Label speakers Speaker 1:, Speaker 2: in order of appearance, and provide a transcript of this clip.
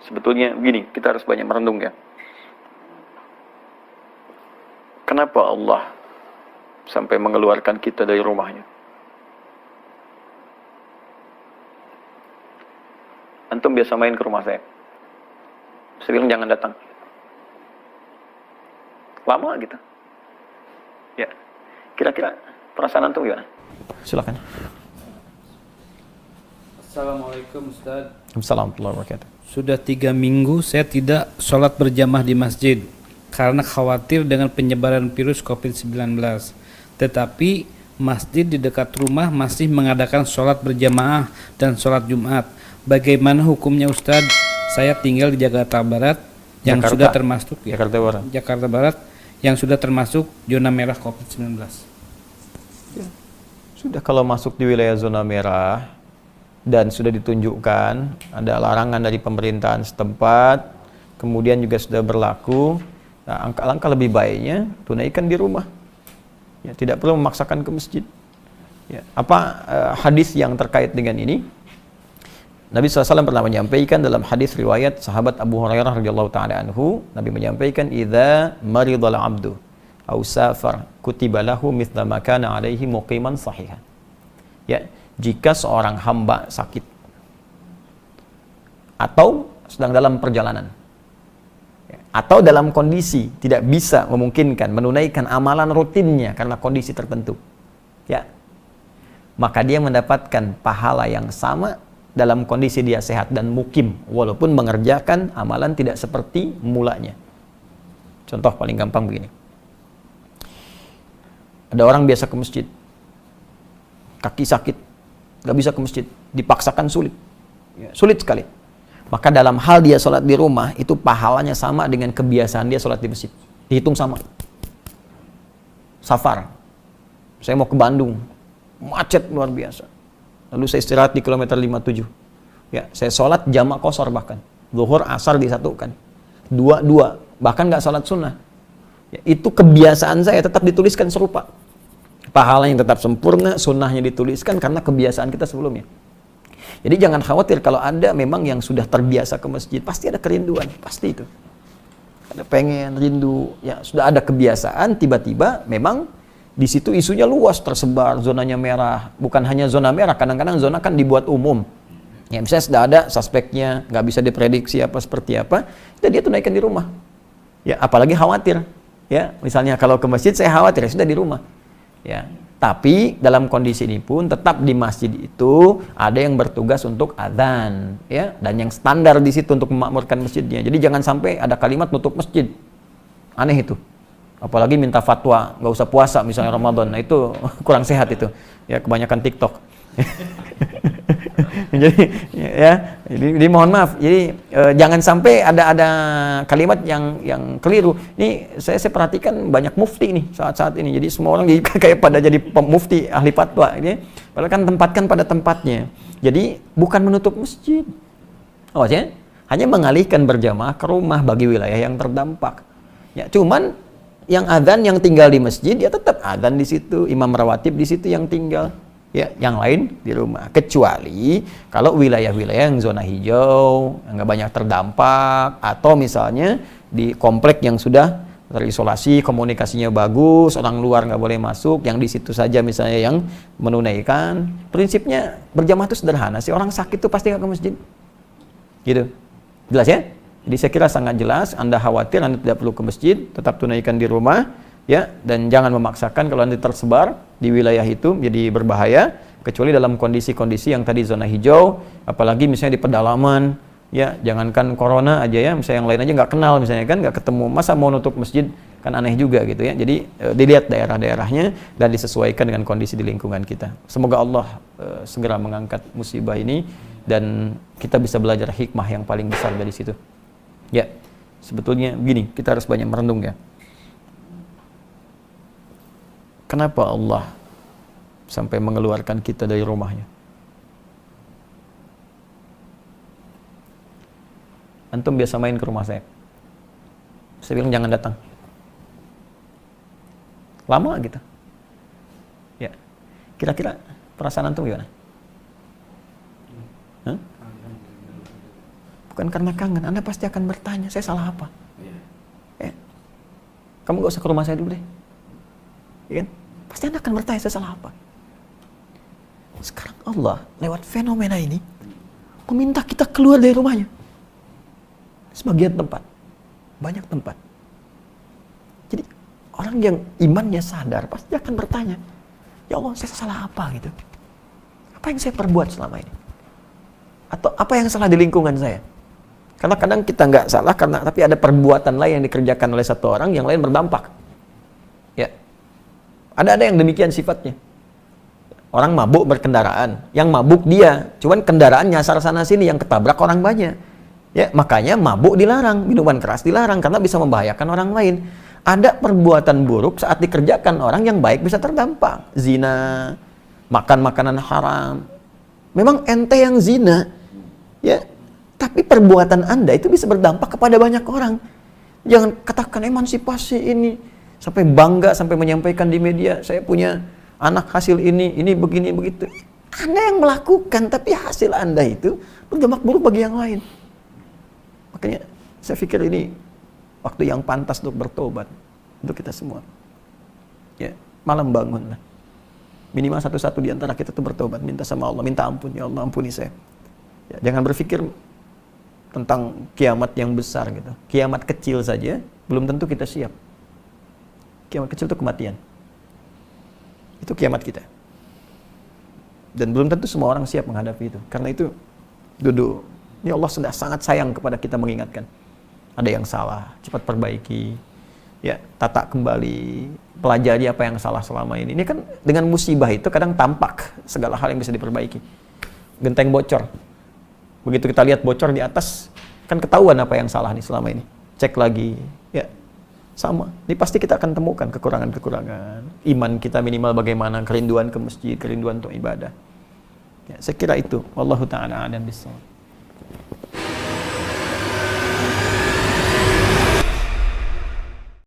Speaker 1: Sebetulnya begini, kita harus banyak merenung ya. Kenapa Allah sampai mengeluarkan kita dari rumahnya? Antum biasa main ke rumah saya. Saya bilang jangan datang. Lama gitu. Ya, kira-kira perasaan antum gimana? Silakan.
Speaker 2: Assalamualaikum Ustaz.
Speaker 1: Assalamualaikum warahmatullahi wabarakatuh.
Speaker 2: Sudah 3 minggu saya tidak sholat berjamaah di masjid karena khawatir dengan penyebaran virus COVID-19. Tetapi masjid di dekat rumah masih mengadakan sholat berjamaah dan sholat Jumat. Bagaimana hukumnya Ustaz? Saya tinggal di Jakarta Barat yang sudah termasuk Jakarta Barat yang sudah termasuk zona merah COVID-19.
Speaker 1: Ya. Sudah kalau masuk di wilayah zona merah dan sudah ditunjukkan ada larangan dari pemerintahan setempat, kemudian juga sudah berlaku, nah, langkah lebih baiknya tunaikan di rumah. Ya, tidak perlu memaksakan ke masjid. Ya, hadis yang terkait dengan ini? Nabi SAW pernah menyampaikan dalam hadis riwayat sahabat Abu Hurairah radhiyallahu taala anhu, Nabi menyampaikan, "Idza maridal 'abdu aw safar kutiba lahu mithla ma kana 'alaihi muqiman sahihan." Ya, jika seorang hamba sakit atau sedang dalam perjalanan atau dalam kondisi tidak bisa memungkinkan menunaikan amalan rutinnya karena kondisi tertentu, ya, maka dia mendapatkan pahala yang sama dalam kondisi dia sehat dan mukim walaupun mengerjakan amalan tidak seperti mulanya. Contoh paling gampang begini, ada orang biasa ke masjid, kaki sakit, gak bisa ke masjid, dipaksakan sulit, ya, sulit sekali. Maka dalam hal dia sholat di rumah, itu pahalanya sama dengan kebiasaan dia sholat di masjid, dihitung sama. Safar, saya mau ke Bandung, macet luar biasa, lalu saya istirahat di kilometer 57, ya, saya sholat jamak qashar, bahkan zuhur asar disatukan, dua, bahkan gak sholat sunnah, ya, itu kebiasaan saya tetap dituliskan serupa. Pahalanya tetap sempurna, sunnahnya dituliskan karena kebiasaan kita sebelumnya. Jadi jangan khawatir kalau ada memang yang sudah terbiasa ke masjid, pasti ada kerinduan, pasti itu. Ada pengen, rindu, ya sudah ada kebiasaan, tiba-tiba memang di situ isunya luas, tersebar, zonanya merah. Bukan hanya zona merah, kadang-kadang zona kan dibuat umum. Ya misalnya sudah ada suspeknya, nggak bisa diprediksi apa seperti apa, dia tunaikan di rumah. Ya apalagi khawatir, ya misalnya kalau ke masjid saya khawatir, ya sudah di rumah. Ya, tapi dalam kondisi ini pun tetap di masjid itu ada yang bertugas untuk adzan, ya, dan yang standar di situ untuk memakmurkan masjidnya. Jadi jangan sampai ada kalimat nutup masjid, aneh itu. Apalagi minta fatwa nggak usah puasa misalnya Ramadan, nah itu kurang sehat itu. Ya kebanyakan TikTok. jadi mohon maaf. Jadi jangan sampai ada kalimat yang keliru. Ini saya perhatikan banyak mufti nih saat ini. Jadi semua orang kayak pada jadi mufti ahli fatwa ini. Padahal kan tempatkan pada tempatnya. Jadi bukan menutup masjid. Oh ya, hanya mengalihkan berjamaah ke rumah bagi wilayah yang terdampak. Ya, cuman yang adzan yang tinggal di masjid ya tetap adzan di situ, imam rawatib di situ yang tinggal. Ya, yang lain di rumah. Kecuali kalau wilayah-wilayah yang zona hijau, yang nggak banyak terdampak, atau misalnya di komplek yang sudah terisolasi, komunikasinya bagus, orang luar nggak boleh masuk, yang di situ saja misalnya yang menunaikan. Prinsipnya berjamaah itu sederhana sih. Orang sakit itu pasti nggak ke masjid. Gitu. Jelas ya? Jadi saya kira sangat jelas. Anda khawatir, Anda tidak perlu ke masjid, tetap tunaikan di rumah. Ya, dan jangan memaksakan kalau nanti tersebar di wilayah itu jadi berbahaya, kecuali dalam kondisi-kondisi yang tadi zona hijau, apalagi misalnya di pedalaman, ya jangankan corona aja ya, misalnya yang lain aja nggak kenal misalnya kan, nggak ketemu, masa mau nutup masjid, kan aneh juga gitu ya. Jadi dilihat daerah-daerahnya dan disesuaikan dengan kondisi di lingkungan kita. Semoga Allah segera mengangkat musibah ini dan kita bisa belajar hikmah yang paling besar dari situ. Ya, sebetulnya begini, kita harus banyak merenung ya. Kenapa Allah sampai mengeluarkan kita dari rumahnya? Antum biasa main ke rumah saya. Saya bilang jangan datang. Lama gitu. Ya. Kira-kira perasaan antum gimana? Hah? bukan karena kangen. Anda pasti akan bertanya, saya salah apa? Ya. Kamu gak usah ke rumah saya dulu deh. Ya kan? Pasti Anda akan bertanya, saya salah apa? Sekarang Allah lewat fenomena ini meminta kita keluar dari rumahnya. Sebagian tempat, banyak tempat. Jadi orang yang imannya sadar pasti akan bertanya, ya Allah, saya salah apa gitu? Apa yang saya perbuat selama ini? Atau apa yang salah di lingkungan saya? Karena kadang kita nggak salah tapi ada perbuatan lain yang dikerjakan oleh satu orang, yang lain berdampak. Ya, ada yang demikian sifatnya. Orang mabuk berkendaraan, yang mabuk dia, cuman kendaraan nyasar sana sini, yang ketabrak orang banyak. Ya, makanya mabuk dilarang, minuman keras dilarang karena bisa membahayakan orang lain. Ada perbuatan buruk saat dikerjakan orang yang baik bisa terdampak. Zina, makan makanan haram. Memang ente yang zina, ya, tapi perbuatan Anda itu bisa berdampak kepada banyak orang. Jangan katakan emansipasi ini sampai bangga, sampai menyampaikan di media, saya punya anak hasil ini begini begitu. Anda yang melakukan, tapi hasil Anda itu berdampak buruk bagi yang lain. Makanya saya pikir ini waktu yang pantas untuk bertobat untuk kita semua. Ya, malam bangunlah. Minimal satu-satu di antara kita itu bertobat, minta sama Allah, minta ampun, ya Allah ampuni saya. Ya, jangan berpikir tentang kiamat yang besar gitu. Kiamat kecil saja belum tentu kita siap. Kiamat kecil itu kematian. Itu kiamat kita. Dan belum tentu semua orang siap menghadapi itu. Karena itu duduk. Ini Allah sudah sangat sayang kepada kita mengingatkan. Ada yang salah, cepat perbaiki. Ya, tata kembali, pelajari apa yang salah selama ini. Ini kan dengan musibah itu kadang tampak segala hal yang bisa diperbaiki. Genteng bocor. Begitu kita lihat bocor di atas, kan ketahuan apa yang salah nih selama ini. Cek lagi, ya. Sama. Ini pasti kita akan temukan kekurangan-kekurangan. Iman kita minimal bagaimana, kerinduan ke masjid, kerinduan untuk ibadah. Ya, saya kira itu. Wallahu ta'ala a'lam bishawab.